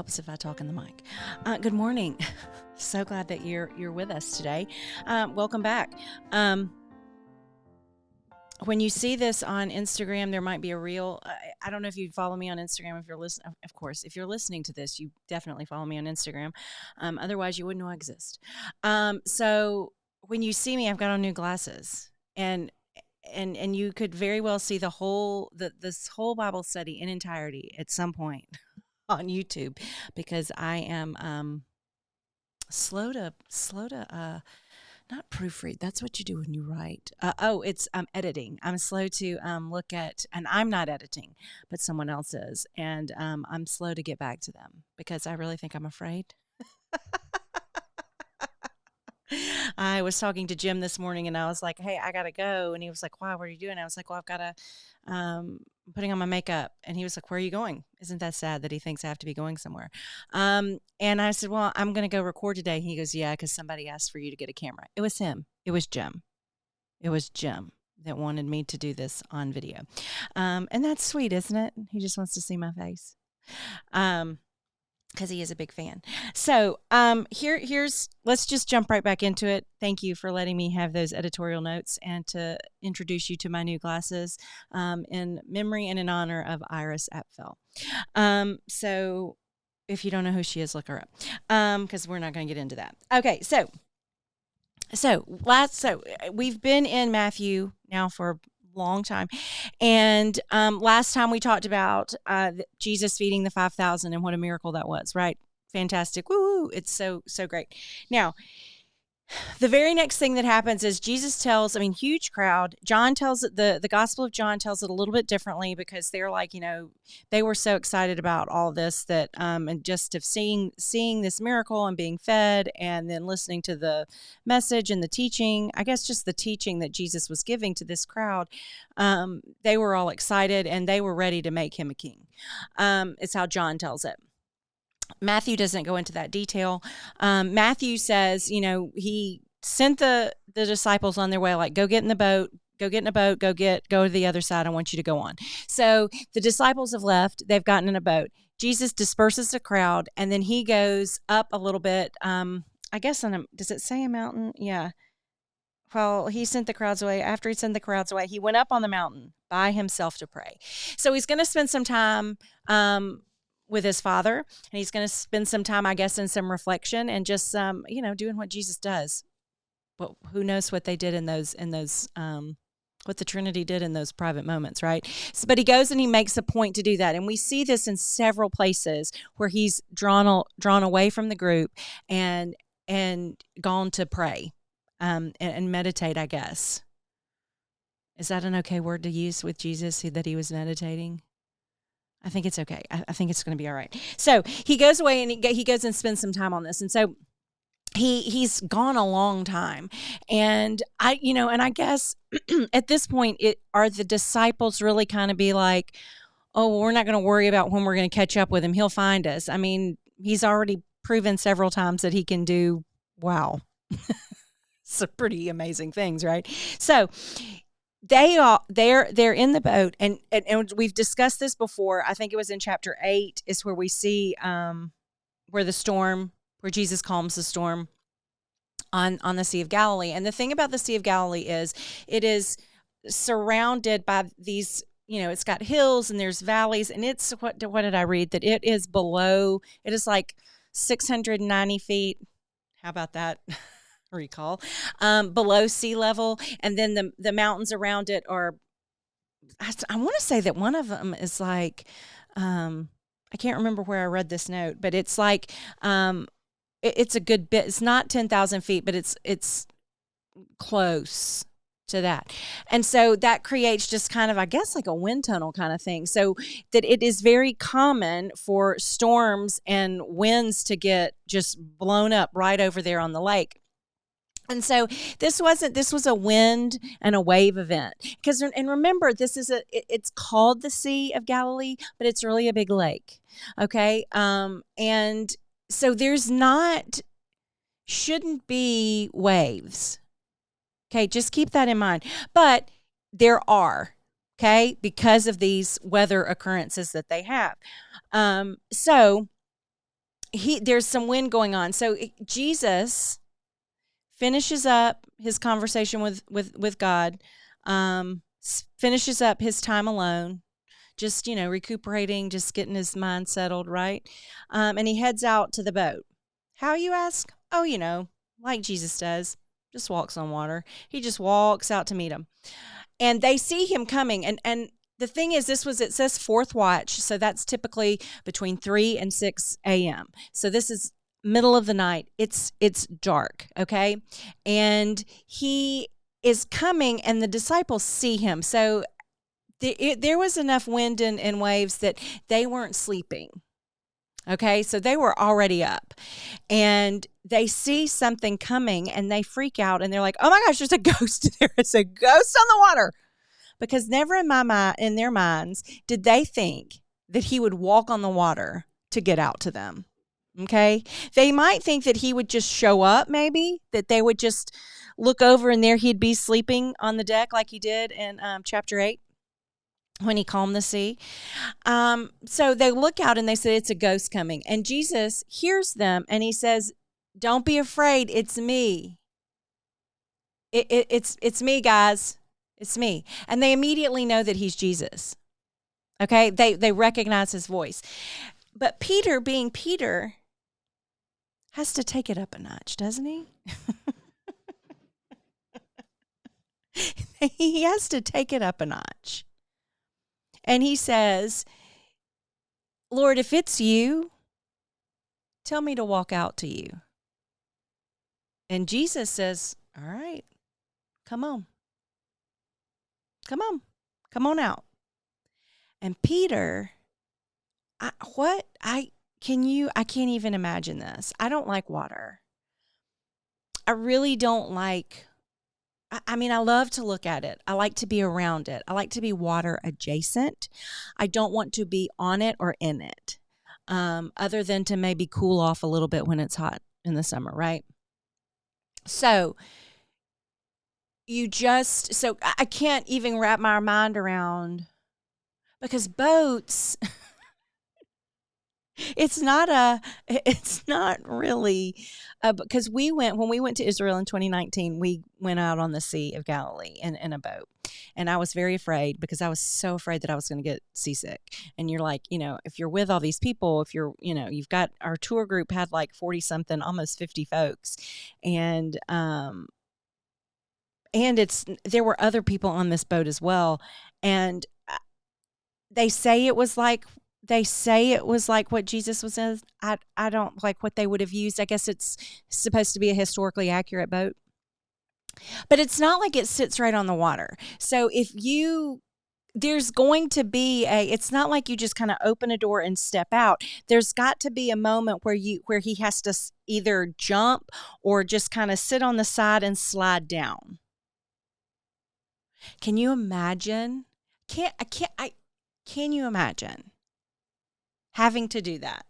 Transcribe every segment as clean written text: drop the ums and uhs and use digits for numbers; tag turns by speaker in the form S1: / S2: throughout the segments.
S1: helps if I talk in the mic. Good morning. So glad that you're with us today. Welcome back. When you see this on Instagram, there might be a reel. I don't know if you follow me on Instagram. If you're listening, of course, if you're listening to this, you definitely follow me on Instagram. Otherwise, you wouldn't know I exist. So when you see me, I've got on new glasses, and you could very well see this whole Bible study in entirety at some point on YouTube, because I am slow to not proofread. That's what you do when you write. It's editing. I'm slow to look at, and I'm not editing, but someone else is, and I'm slow to get back to them because I really think I'm afraid. I was talking to Jim this morning, and I was like, "Hey, I gotta go," and he was like, "Why? What are you doing?" I was like, "Well, I've gotta putting on my makeup," and he was like, "Where are you going?" Isn't that sad that he thinks I have to be going somewhere? And I said, "Well, I'm going to go record today." He goes, "Yeah, because somebody asked for you to get a camera." It was him. It was Jim. It was Jim that wanted me to do this on video. And that's sweet, isn't it? He just wants to see my face. Because he is a big fan. So let's just jump right back into it. Thank you for letting me have those editorial notes and to introduce you to my new glasses in memory and in honor of Iris Apfel. So if you don't know who she is, look her up, because we're not going to get into that. Okay, so we've been in Matthew now for long time, and last time we talked about Jesus feeding the 5,000 and what a miracle that was, right? Fantastic. Woo! It's so great. Now, the very next thing that happens is Jesus tells, huge crowd. John tells it, the Gospel of John tells it a little bit differently, because they're like, they were so excited about all this that, and just of seeing this miracle and being fed, and then listening to the message and the teaching, I guess just the teaching that Jesus was giving to this crowd. They were all excited and they were ready to make him a king. It's how John tells it. Matthew doesn't go into that detail. Matthew says, he sent the disciples on their way, like, go get in a boat, go to the other side. I want you to go on. So the disciples have left. They've gotten in a boat. Jesus disperses the crowd, and then he goes up a little bit. I guess does it say a mountain? Yeah. Well, he sent the crowds away. After he sent the crowds away, he went up on the mountain by himself to pray. So he's going to spend some time with his Father, and he's going to spend some time, I guess, in some reflection and just doing what Jesus does. Well, who knows what they did in those what the Trinity did in those private moments, right? So, but he goes and he makes a point to do that, and we see this in several places where he's drawn away from the group and gone to pray and meditate, I guess. Is that an okay word to use with Jesus, that he was meditating? I think it's okay. I think it's going to be all right. So he goes away and he goes and spends some time on this. And so he's gone a long time. And I guess at this point, are the disciples really kind of be like, oh, well, we're not going to worry about when we're going to catch up with him. He'll find us. He's already proven several times that he can do, wow, some pretty amazing things, right? So they're in the boat, and we've discussed this before. I think it was in chapter 8 is where we see where Jesus calms the storm on the Sea of Galilee. And the thing about the Sea of Galilee is it is surrounded by these, it's got hills and there's valleys, and it's what did I read, that it is like 690 feet. How about that? Recall, below sea level, and then the mountains around it are, I want to say that one of them is like, I can't remember where I read this note, but it's like, it's a good bit. It's not 10,000 feet, but it's close to that. And so that creates just kind of, I guess, like a wind tunnel kind of thing. So that it is very common for storms and winds to get just blown up right over there on the lake. And so this was a wind and a wave event, and remember, it's called the Sea of Galilee, but it's really a big lake. Okay. And so shouldn't be waves. Okay. Just keep that in mind, but there are, okay, because of these weather occurrences that they have. So there's some wind going on. So Jesus finishes up his conversation with God, finishes up his time alone, just, recuperating, just getting his mind settled, right? And he heads out to the boat. How, you ask? Oh, like Jesus does, just walks on water. He just walks out to meet him. And they see him coming. And the thing is, it says fourth watch. So that's typically between 3 and 6 a.m. So this is middle of the night. It's dark, okay? And he is coming, and the disciples see him. So there was enough wind and waves that they weren't sleeping. Okay, so they were already up, and they see something coming, and they freak out, and they're like, "Oh my gosh, there's a ghost! There is a ghost on the water!" Because never in their minds, did they think that he would walk on the water to get out to them. Okay, they might think that he would just show up, maybe that they would just look over, and there he'd be sleeping on the deck like he did in chapter 8. When he calmed the sea. So they look out and they say, it's a ghost coming. And Jesus hears them and he says, don't be afraid. It's me. It's me, guys. It's me. And they immediately know that he's Jesus. Okay. They recognize his voice. But Peter, being Peter, has to take it up a notch, doesn't he? He has to take it up a notch. And he says, Lord, if it's you, tell me to walk out to you. And Jesus says, all right, come on. Come on out. And Peter, I can't even imagine this. I don't like water. I really don't like, I mean, I love to look at it. I like to be around it. I like to be water adjacent. I don't want to be on it or in it, other than to maybe cool off a little bit when it's hot in the summer, right? So I can't even wrap my mind around, because boats, it's not really, because when we went to Israel in 2019, we went out on the Sea of Galilee in a boat. And I was very afraid, because I was so afraid that I was going to get seasick. And you're like, if you're with all these people, if you're, you've got, our tour group had like 40 something, almost 50 folks. And there were other people on this boat as well. And they say it was like what Jesus was in. I don't like what they would have used. I guess it's supposed to be a historically accurate boat. But it's not like it sits right on the water. So there's going to be it's not like you just kind of open a door and step out. There's got to be a moment where he has to either jump or just kind of sit on the side and slide down. Can you imagine? Can you imagine having to do that?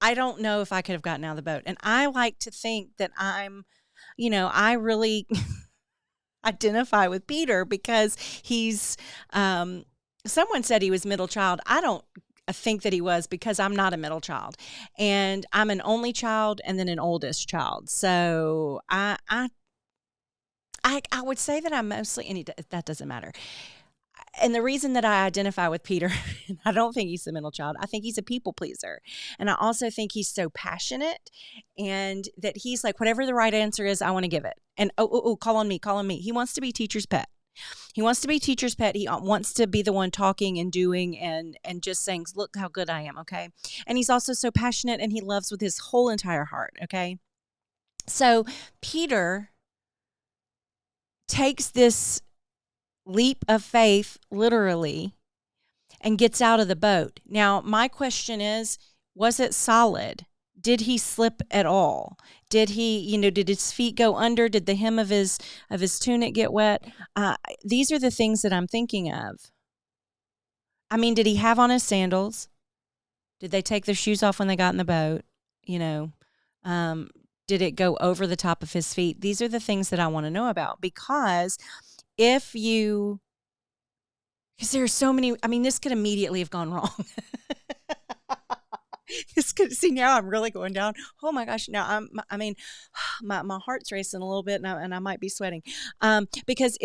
S1: I don't know if I could have gotten out of the boat. And I like to think that I really identify with Peter, because he's, someone said he was middle child. I don't think that he was, because I'm not a middle child. And I'm an only child and then an oldest child. So I would say that I'm mostly, and that doesn't matter. And the reason that I identify with Peter, I don't think he's the middle child. I think he's a people pleaser. And I also think he's so passionate, and that he's like, whatever the right answer is, I want to give it. And, call on me. He wants to be teacher's pet. He wants to be teacher's pet. He wants to be the one talking and doing and just saying, look how good I am, okay? And he's also so passionate, and he loves with his whole entire heart, okay? So Peter takes this leap of faith, literally, and gets out of the boat. Now, my question is, was it solid? Did he slip at all? Did he, did his feet go under? Did the hem of his tunic get wet? These are the things that I'm thinking of. I mean, did he have on his sandals? Did they take their shoes off when they got in the boat? Did it go over the top of his feet? These are the things that I want to know about, because because there are so many, I mean, this could immediately have gone wrong. See, now I'm really going down. Oh my gosh. Now I mean, my heart's racing a little bit and I might be sweating. Because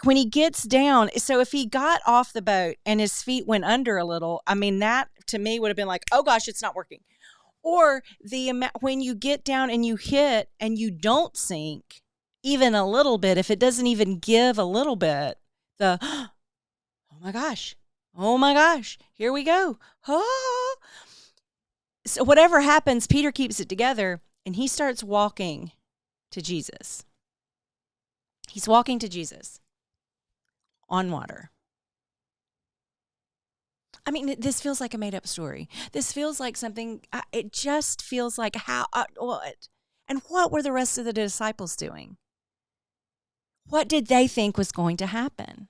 S1: when he gets down, so if he got off the boat and his feet went under a little, I mean, that to me would have been like, oh gosh, it's not working. Or when you get down and you hit and you don't sink even a little bit, if it doesn't even give a little bit, oh my gosh, here we go. Oh. So whatever happens, Peter keeps it together and he starts walking to Jesus. He's walking to Jesus on water. I mean, this feels like a made-up story. This feels like something, it just feels like what? And what were the rest of the disciples doing? What did they think was going to happen?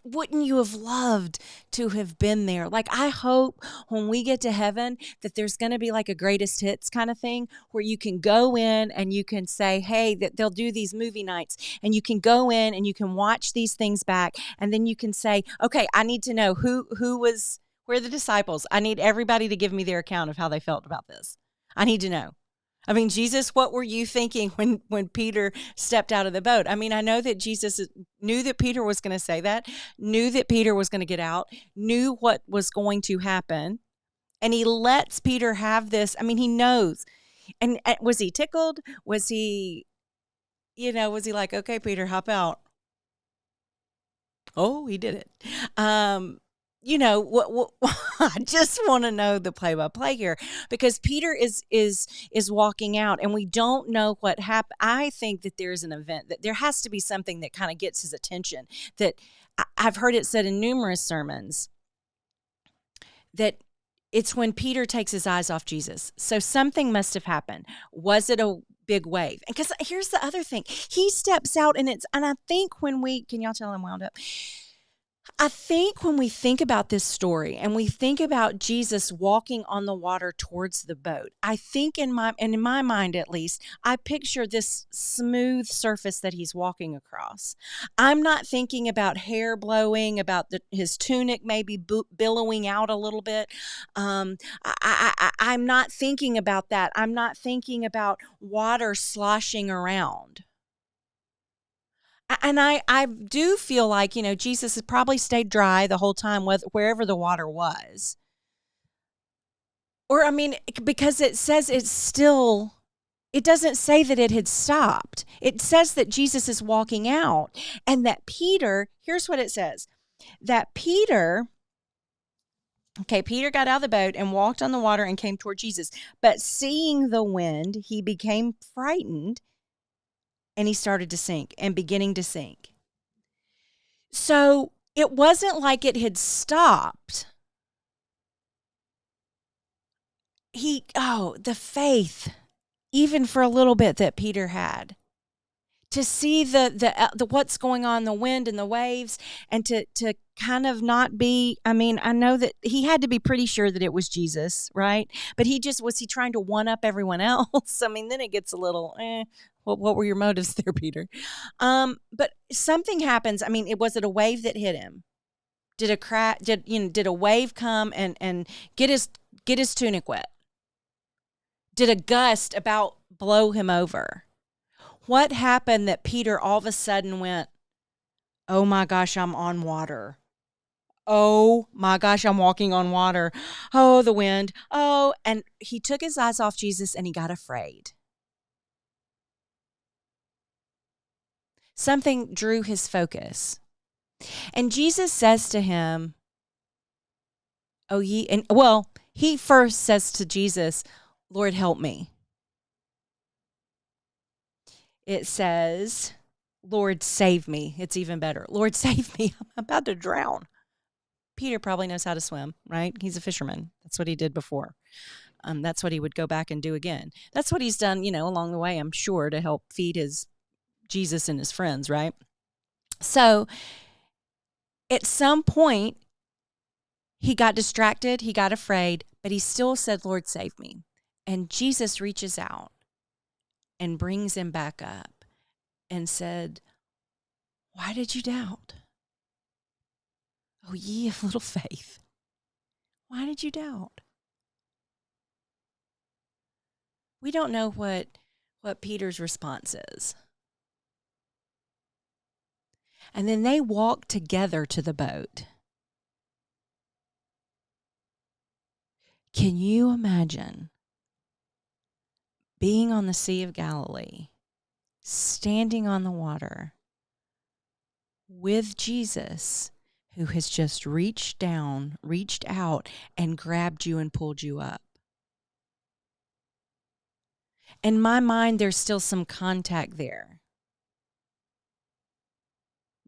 S1: Wouldn't you have loved to have been there? Like, I hope when we get to heaven that there's going to be like a greatest hits kind of thing where you can go in and you can say, hey, that they'll do these movie nights and you can go in and you can watch these things back. And then you can say, okay, I need to know who are the disciples? I need everybody to give me their account of how they felt about this. I need to know. I mean, Jesus, what were you thinking when Peter stepped out of the boat? I mean, I know that Jesus knew that Peter was going to say that, knew that Peter was going to get out, knew what was going to happen, and he lets Peter have this. I mean, he knows. And was he tickled? Was he like, okay, Peter, hop out? Oh, he did it. What I just want to know the play-by-play here because Peter is walking out and we don't know what happened. I think that there's an event, that there has to be something that kind of gets his attention, that I've heard it said in numerous sermons that it's when Peter takes his eyes off Jesus. So something must have happened. Was it a big wave? And because here's the other thing, he steps out and I think can y'all tell I'm wound up? I think when we think about this story and we think about Jesus walking on the water towards the boat, I think in my mind at least, I picture this smooth surface that he's walking across. I'm not thinking about hair blowing, about his tunic maybe billowing out a little bit. I'm not thinking about that. I'm not thinking about water sloshing around. And I do feel like, Jesus has probably stayed dry the whole time wherever the water was. Or, I mean, because it says it doesn't say that it had stopped. It says that Jesus is walking out and that Peter, here's what it says, that Peter got out of the boat and walked on the water and came toward Jesus. But seeing the wind, he became frightened and he started to sink and beginning to sink. So it wasn't like it had stopped. The faith, even for a little bit that Peter had, to see the what's going on, the wind and the waves, and to kind of not be. I mean, I know that he had to be pretty sure that it was Jesus, right? But was he trying to one up everyone else? I mean, then it gets a little. What were your motives there, Peter? But something happens. I mean, was it a wave that hit him? Did a wave come and get his tunic wet? Did a gust about blow him over? What happened that Peter all of a sudden went, oh my gosh, I'm on water. Oh my gosh, I'm walking on water. Oh, the wind. Oh, and he took his eyes off Jesus and he got afraid. Something drew his focus. And Jesus says to him, he first says to Jesus, Lord, help me. It says, Lord, save me. It's even better. Lord, save me. I'm about to drown. Peter probably knows how to swim, right? He's a fisherman. That's what he did before. That's what he would go back and do again. That's what he's done, along the way, I'm sure, to help feed his Jesus and his friends, right? So at some point, he got distracted, he got afraid, but he still said, Lord, save me. And Jesus reaches out and brings him back up and said, why did you doubt? Oh, ye of little faith. Why did you doubt? We don't know what Peter's response is. And then they walk together to the boat. Can you imagine being on the Sea of Galilee, standing on the water with Jesus, who has just reached out, and grabbed you and pulled you up? In my mind, there's still some contact there,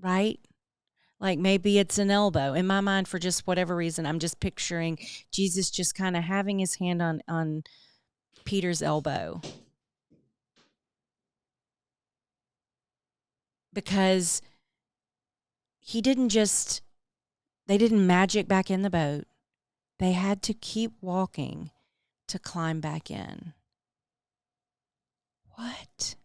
S1: right? Like maybe it's an elbow. In my mind, for just whatever reason, I'm just picturing Jesus just kind of having his hand on Peter's elbow. Because they didn't magic back in the boat. They had to keep walking to climb back in. What?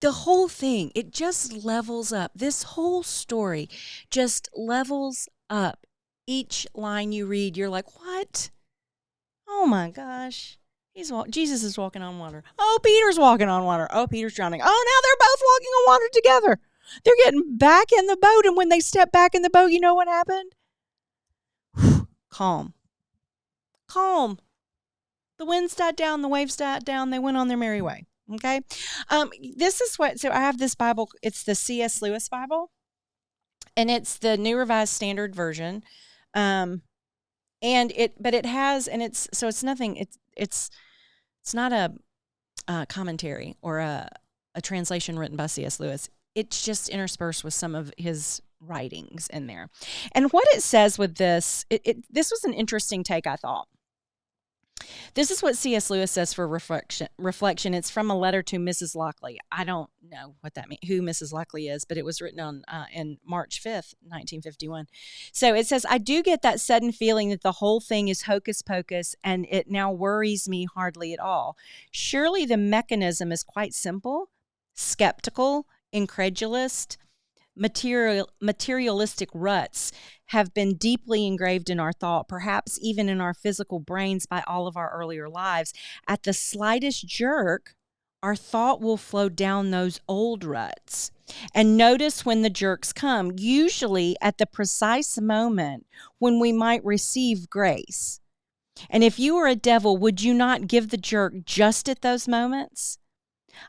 S1: The whole thing, it just levels up. This whole story just levels up. Each line you read, you're like, what? Oh my gosh. Jesus is walking on water. Oh, Peter's walking on water. Oh, Peter's drowning. Oh, now they're both walking on water together. They're getting back in the boat. And when they step back in the boat, you know what happened? Calm. The winds died down. The waves died down. They went on their merry way. Okay. So I have this Bible. It's the C.S. Lewis Bible. And it's the New Revised Standard Version. It's nothing. It's not a commentary or a translation written by C.S. Lewis. It's just interspersed with some of his writings in there. And what it says with this, this was an interesting take, I thought. This is what C.S. Lewis says for reflection. It's from a letter to Mrs. Lockley. I don't know what that means, who Mrs. Lockley is, but it was written on in March 5th, 1951. So it says, I do get that sudden feeling that the whole thing is hocus pocus, and it now worries me hardly at all. Surely the mechanism is quite simple, skeptical, incredulous. Materialistic ruts have been deeply engraved in our thought, perhaps even in our physical brains by all of our earlier lives. At the slightest jerk, our thought will flow down those old ruts. And notice when the jerks come, usually at the precise moment when we might receive grace. And if you were a devil, would you not give the jerk just at those moments?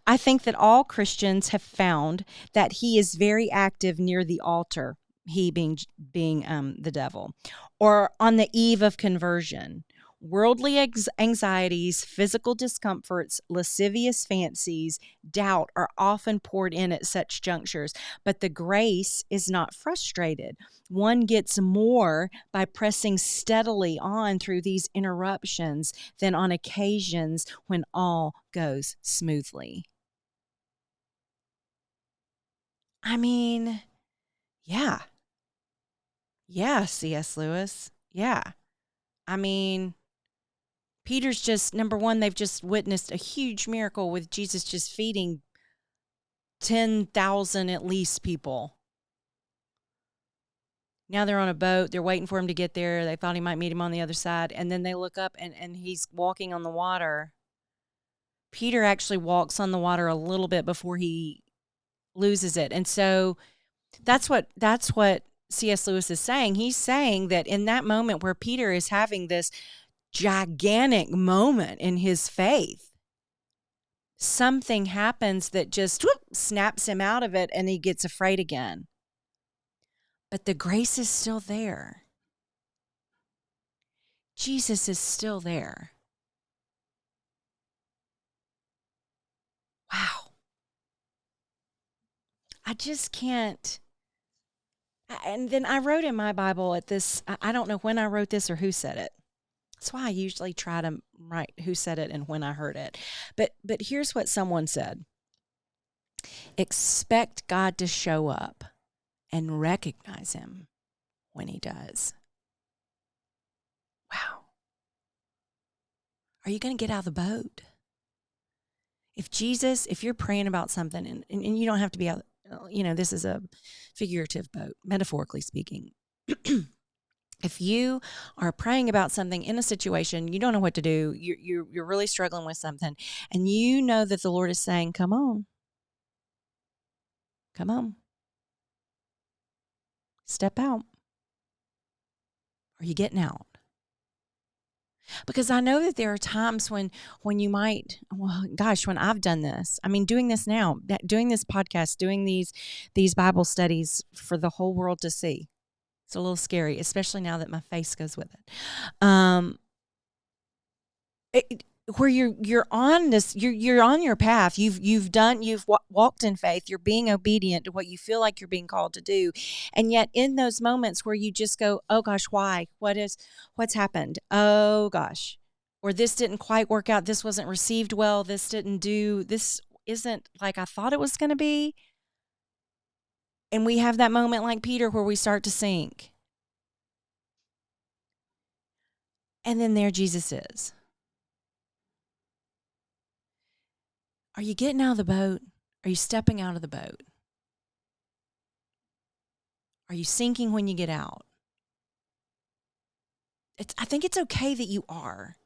S1: I think that all Christians have found that he is very active near the altar, he being the devil, or on the eve of conversion. Worldly anxieties, physical discomforts, lascivious fancies, doubt are often poured in at such junctures, but the grace is not frustrated. One gets more by pressing steadily on through these interruptions than on occasions when all goes smoothly. I mean, yeah. Yeah, C.S. Lewis. Yeah. I mean, Peter's just, number one, they've just witnessed a huge miracle with Jesus just feeding 10,000 at least people. Now they're on a boat. They're waiting for him to get there. They thought he might meet him on the other side. And then they look up and he's walking on the water. Peter actually walks on the water a little bit before he loses it. And so that's what C.S. Lewis is saying. He's saying that in that moment where Peter is having this gigantic moment in his faith, something happens that just snaps him out of it and he gets afraid again. But the grace is still there. Jesus is still there. Wow. I just can't. And then I wrote in my Bible at this, I don't know when I wrote this or who said it. That's why I usually try to write who said it and when I heard it. But here's what someone said. Expect God to show up and recognize him when he does. Wow. Are you going to get out of the boat? If you're praying about something, and you don't have to be out, this is a figurative boat, metaphorically speaking. If you are praying about something in a situation, you don't know what to do, you're really struggling with something, and you know that the Lord is saying, come on, come on, step out. Are you getting out? Because I know that there are times when you might, well, gosh, when I've done this, I mean, doing this now, doing this podcast, doing these Bible studies for the whole world to see. It's a little scary, especially now that my face goes with it. It where you're on this, you're on your path. You've walked in faith. You're being obedient to what you feel like you're being called to do, and yet in those moments where you just go, oh gosh, why? What's happened? Oh gosh, or this didn't quite work out. This wasn't received well. This isn't like I thought it was going to be. And we have that moment like Peter where we start to sink, and then there Jesus is. Are you getting out of the boat? Are you stepping out of the boat? Are you sinking when you get out? I think it's okay that you are.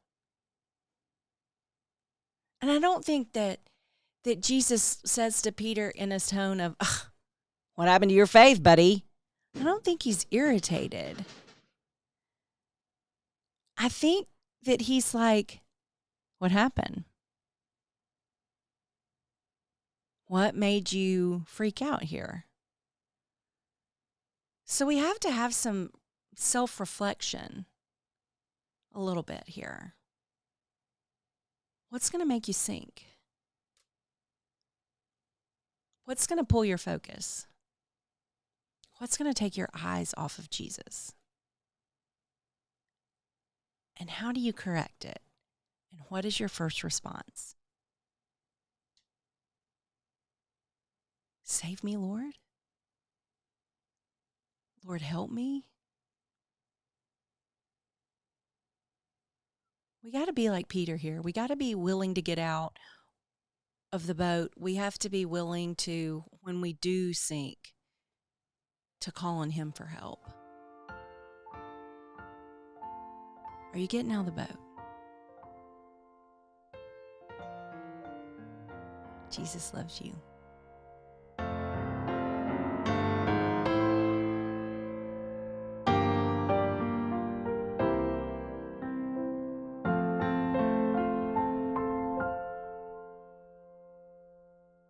S1: And I don't think that Jesus says to Peter in a tone of, what happened to your faith, buddy? I don't think he's irritated. I think that he's like, what happened? What made you freak out here? So we have to have some self-reflection a little bit here. What's going to make you sink? What's going to pull your focus? What's going to take your eyes off of Jesus? And how do you correct it? And what is your first response? Save me, Lord. Lord, help me. We got to be like Peter here. We got to be willing to get out of the boat. We have to be willing to, when we do sink, to call on him for help. Are you getting out of the boat? Jesus loves you.